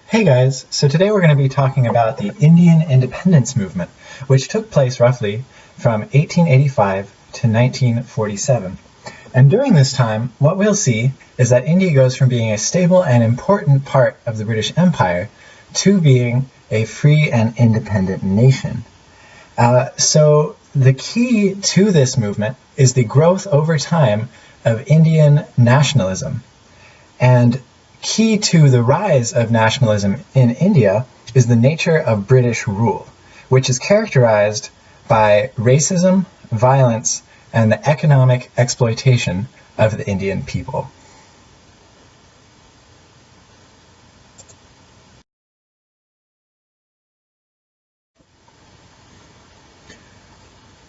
Hey guys, so today we're going to be talking about the Indian independence movement, which took place roughly from 1885 to 1947. And during this time, what we'll see is that India goes from being a stable and important part of the British Empire to being a free and independent nation. So the key to this movement is the growth over time of Indian nationalism. And key to the rise of nationalism in India is the nature of British rule, which is characterized by racism, violence, and the economic exploitation of the Indian people.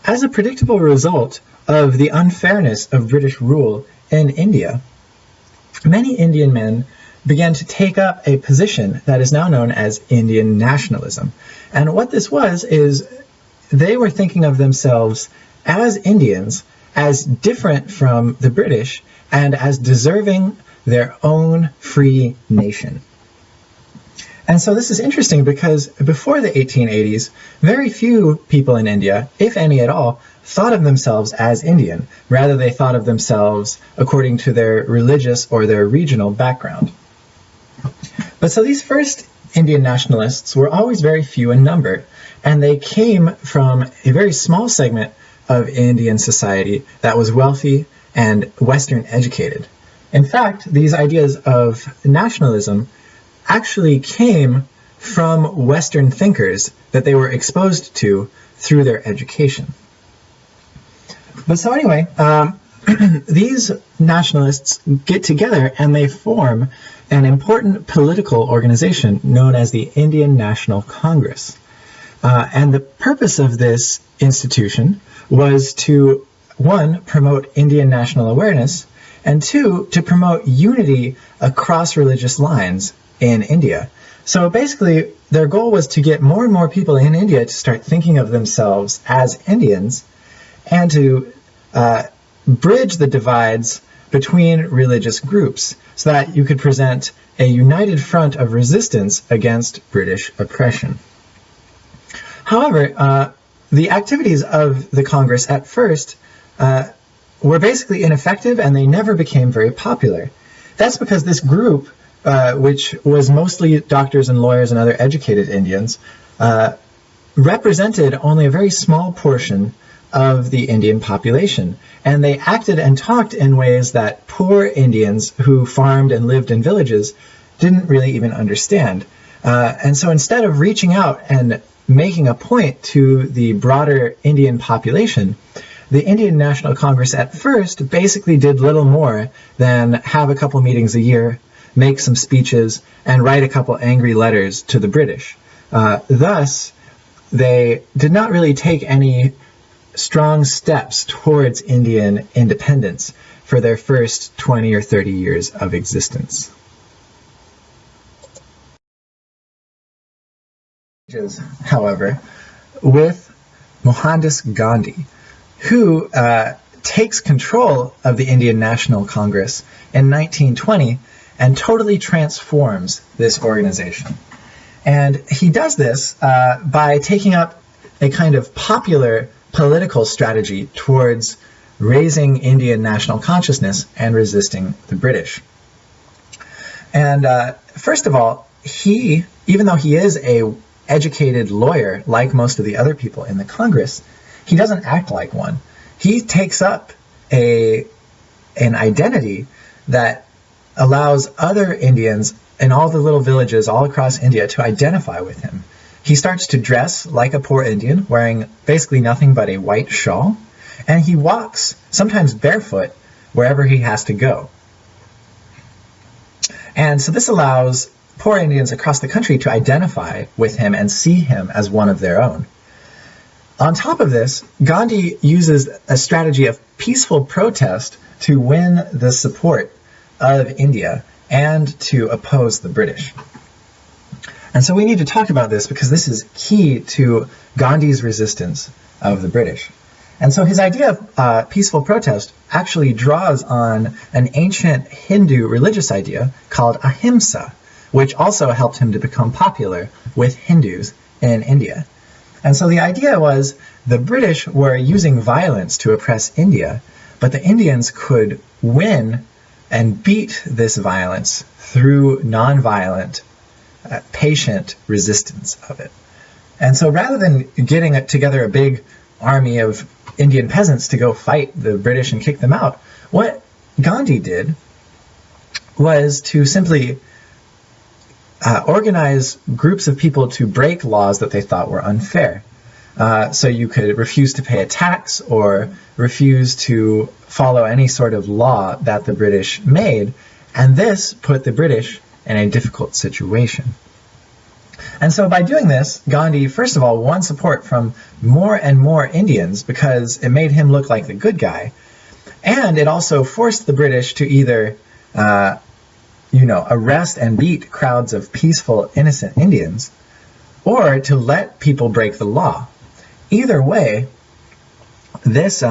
As a predictable result of the unfairness of British rule in India, many Indian men began to take up a position that is now known as Indian nationalism. And what this was is they were thinking of themselves as Indians, as different from the British, and as deserving their own free nation. And so this is interesting because before the 1880s, very few people in India, if any at all, thought of themselves as Indian. Rather, they thought of themselves according to their religious or their regional background. But so these first Indian nationalists were always very few in number, and they came from a very small segment of Indian society that was wealthy and Western educated. In fact, these ideas of nationalism actually came from Western thinkers that they were exposed to through their education. But so anyway, these nationalists get together and they form an important political organization known as the Indian National Congress. And the purpose of this institution was to, one, promote Indian national awareness, and two, to promote unity across religious lines in India. So basically, their goal was to get more and more people in India to start thinking of themselves as Indians and to bridge the divides between religious groups so that you could present a united front of resistance against British oppression. However, the activities of the Congress at first were basically ineffective and they never became very popular. That's because this group, which was mostly doctors and lawyers and other educated Indians, represented only a very small portion of the Indian population, and they acted and talked in ways that poor Indians who farmed and lived in villages didn't really even understand. And so instead of reaching out and making a point to the broader Indian population, the Indian National Congress at first basically did little more than have a couple meetings a year, make some speeches, and write a couple angry letters to the British. Thus, they did not really take any strong steps towards Indian independence for their first 20 or 30 years of existence. However, with Mohandas Gandhi, who takes control of the Indian National Congress in 1920 and totally transforms this organization. And he does this by taking up a kind of popular political strategy towards raising Indian national consciousness and resisting the British. And first of all, he, even though he is a educated lawyer like most of the other people in the Congress, he doesn't act like one. He takes up an identity that allows other Indians in all the little villages all across India to identify with him. He starts to dress like a poor Indian, wearing basically nothing but a white shawl, and he walks, sometimes barefoot, wherever he has to go. And so this allows poor Indians across the country to identify with him and see him as one of their own. On top of this, Gandhi uses a strategy of peaceful protest to win the support of India and to oppose the British. And so we need to talk about this because this is key to Gandhi's resistance of the British. And so his idea of peaceful protest actually draws on an ancient Hindu religious idea called ahimsa, which also helped him to become popular with Hindus in India. And so the idea was the British were using violence to oppress India, but the Indians could win and beat this violence through nonviolent, patient resistance of it. And so rather than getting together a big army of Indian peasants to go fight the British and kick them out, what Gandhi did was to simply organize groups of people to break laws that they thought were unfair. So you could refuse to pay a tax or refuse to follow any sort of law that the British made, and this put the British in a difficult situation. And so by doing this, Gandhi, first of all, won support from more and more Indians because it made him look like the good guy, and it also forced the British to either arrest and beat crowds of peaceful, innocent Indians, or to let people break the law. Either way, this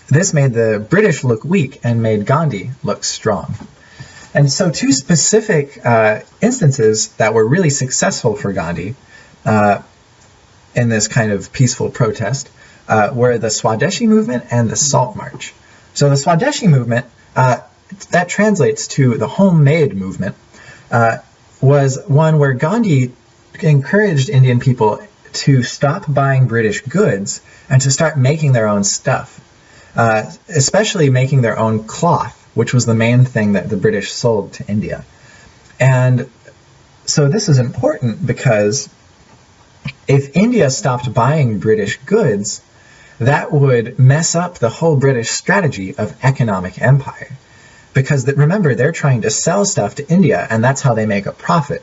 this made the British look weak and made Gandhi look strong. And so two specific instances that were really successful for Gandhi in this kind of peaceful protest were the Swadeshi movement and the Salt March. So the Swadeshi movement, that translates to the homemade movement, was one where Gandhi encouraged Indian people to stop buying British goods and to start making their own stuff, especially making their own cloth, which was the main thing that the British sold to India. And so this is important because if India stopped buying British goods, that would mess up the whole British strategy of economic empire. Because remember, they're trying to sell stuff to India, and that's how they make a profit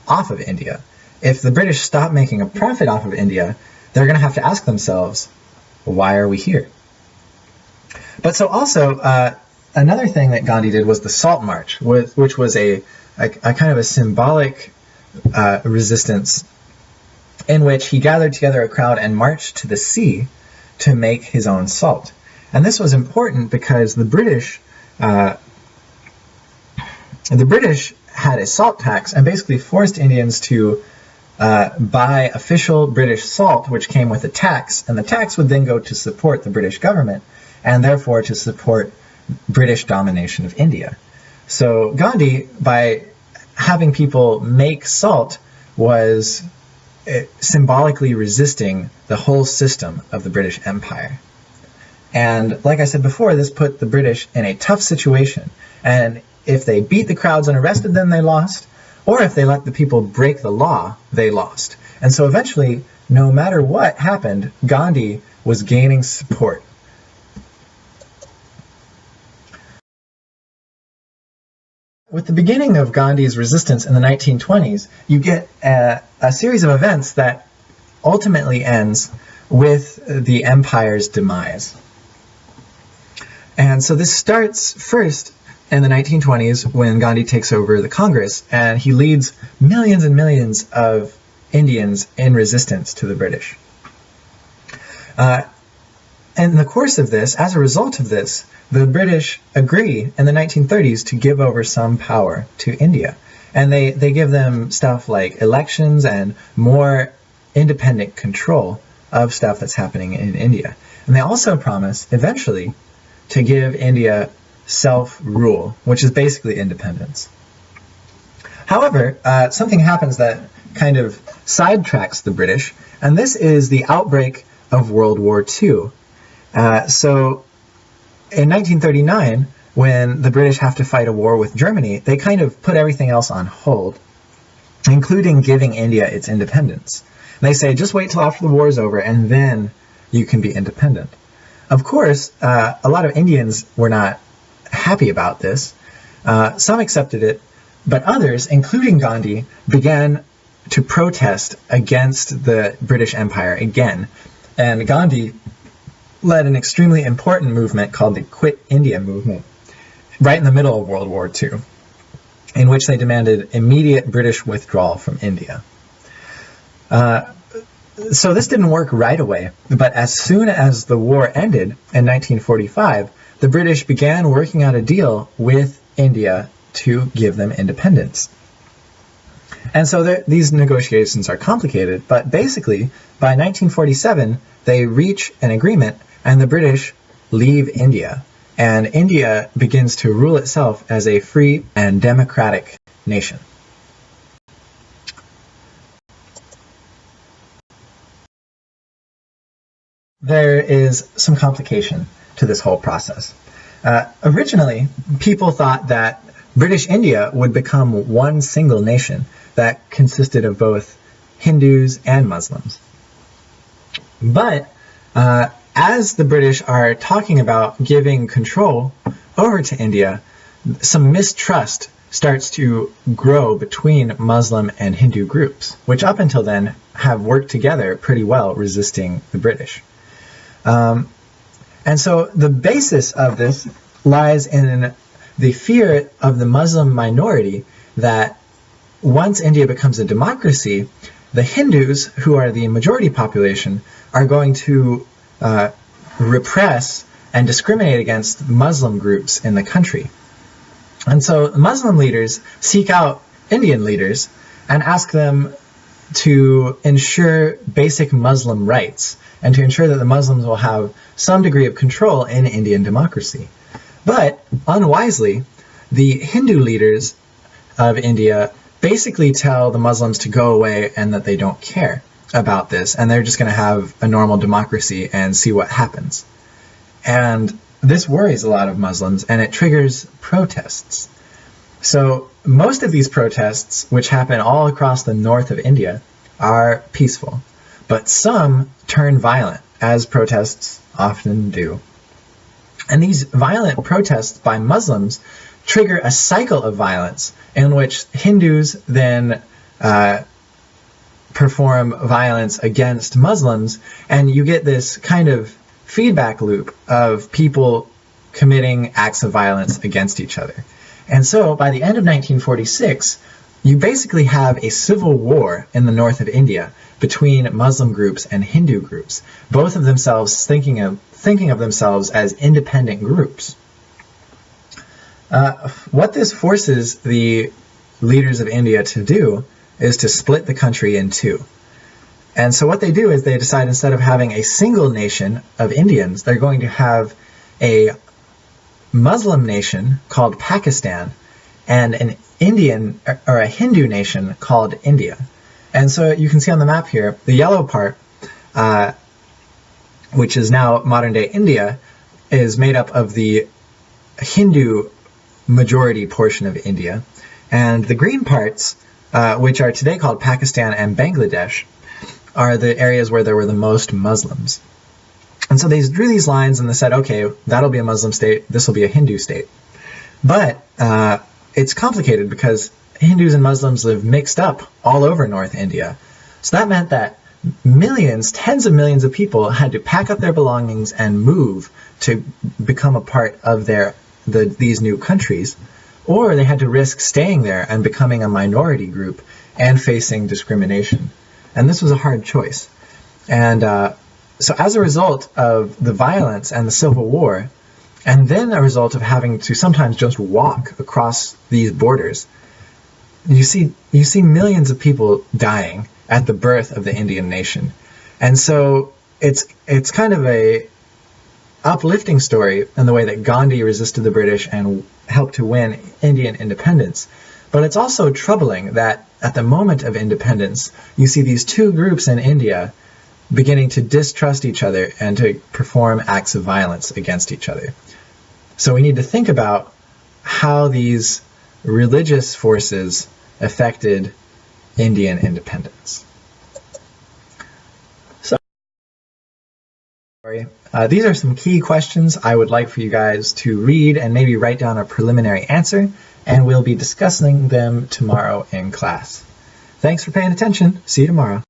off of India. If the British stop making a profit off of India, they're going to have to ask themselves, why are we here? But so also, another thing that Gandhi did was the Salt March, which was a kind of a symbolic resistance in which he gathered together a crowd and marched to the sea to make his own salt. And this was important because the British had a salt tax and basically forced Indians to buy official British salt, which came with a tax, and the tax would then go to support the British government and therefore to support British domination of India. So Gandhi, by having people make salt, was symbolically resisting the whole system of the British Empire. And like I said before, this put the British in a tough situation. And if they beat the crowds and arrested them, they lost. Or if they let the people break the law, they lost. And so eventually, no matter what happened, Gandhi was gaining support. With the beginning of Gandhi's resistance in the 1920s, you get a series of events that ultimately ends with the empire's demise. And so this starts first in the 1920s when Gandhi takes over the Congress, and he leads millions and millions of Indians in resistance to the British. In the course of this, as a result of this, the British agree in the 1930s to give over some power to India. And they give them stuff like elections and more independent control of stuff that's happening in India. And they also promise, eventually, to give India self-rule, which is basically independence. However, something happens that kind of sidetracks the British, and this is the outbreak of World War II. So in 1939, when the British have to fight a war with Germany, they kind of put everything else on hold, including giving India its independence. And they say, just wait till after the war is over, and then you can be independent. Of course, a lot of Indians were not happy about this. Some accepted it, but others, including Gandhi, began to protest against the British Empire again. And Gandhi led an extremely important movement called the Quit India movement, right in the middle of World War II, in which they demanded immediate British withdrawal from India. So this didn't work right away, but as soon as the war ended in 1945, the British began working out a deal with India to give them independence. And so these negotiations are complicated, but basically, by 1947, they reach an agreement and the British leave India. And India begins to rule itself as a free and democratic nation. There is some complication to this whole process. Originally, people thought that British India would become one single nation that consisted of both Hindus and Muslims. But as the British are talking about giving control over to India, some mistrust starts to grow between Muslim and Hindu groups, which up until then have worked together pretty well, resisting the British. And so the basis of this lies in the fear of the Muslim minority that once India becomes a democracy, the Hindus, who are the majority population, are going to repress and discriminate against Muslim groups in the country. And so Muslim leaders seek out Indian leaders and ask them to ensure basic Muslim rights and to ensure that the Muslims will have some degree of control in Indian democracy. But unwisely, the Hindu leaders of India basically tell the Muslims to go away and that they don't care about this, and they're just going to have a normal democracy and see what happens. And this worries a lot of Muslims, and it triggers protests. So most of these protests, which happen all across the north of India, are peaceful, but some turn violent, as protests often do. And these violent protests by Muslims trigger a cycle of violence in which Hindus then perform violence against Muslims, and you get this kind of feedback loop of people committing acts of violence against each other. And so by the end of 1946, you basically have a civil war in the north of India between Muslim groups and Hindu groups, both of themselves thinking of themselves as independent groups. What this forces the leaders of India to do is to split the country in two. And so what they do is they decide, instead of having a single nation of Indians, they're going to have a Muslim nation called Pakistan and an Indian or a Hindu nation called India. And so you can see on the map here, the yellow part, which is now modern-day India, is made up of the Hindu majority portion of India. And the green parts, which are today called Pakistan and Bangladesh, are the areas where there were the most Muslims. And so they drew these lines and they said, okay, that'll be a Muslim state, this will be a Hindu state. But it's complicated because Hindus and Muslims live mixed up all over North India. So that meant that millions, tens of millions of people had to pack up their belongings and move to become a part of these new countries, or they had to risk staying there and becoming a minority group and facing discrimination. And this was a hard choice. And so as a result of the violence and the civil war, and then a result of having to sometimes just walk across these borders, you see millions of people dying at the birth of the Indian nation. And so it's kind of a uplifting story in the way that Gandhi resisted the British and helped to win Indian independence. But it's also troubling that at the moment of independence, you see these two groups in India beginning to distrust each other and to perform acts of violence against each other. So we need to think about how these religious forces affected Indian independence. So, these are some key questions I would like for you guys to read and maybe write down a preliminary answer, and we'll be discussing them tomorrow in class. Thanks for paying attention. See you tomorrow.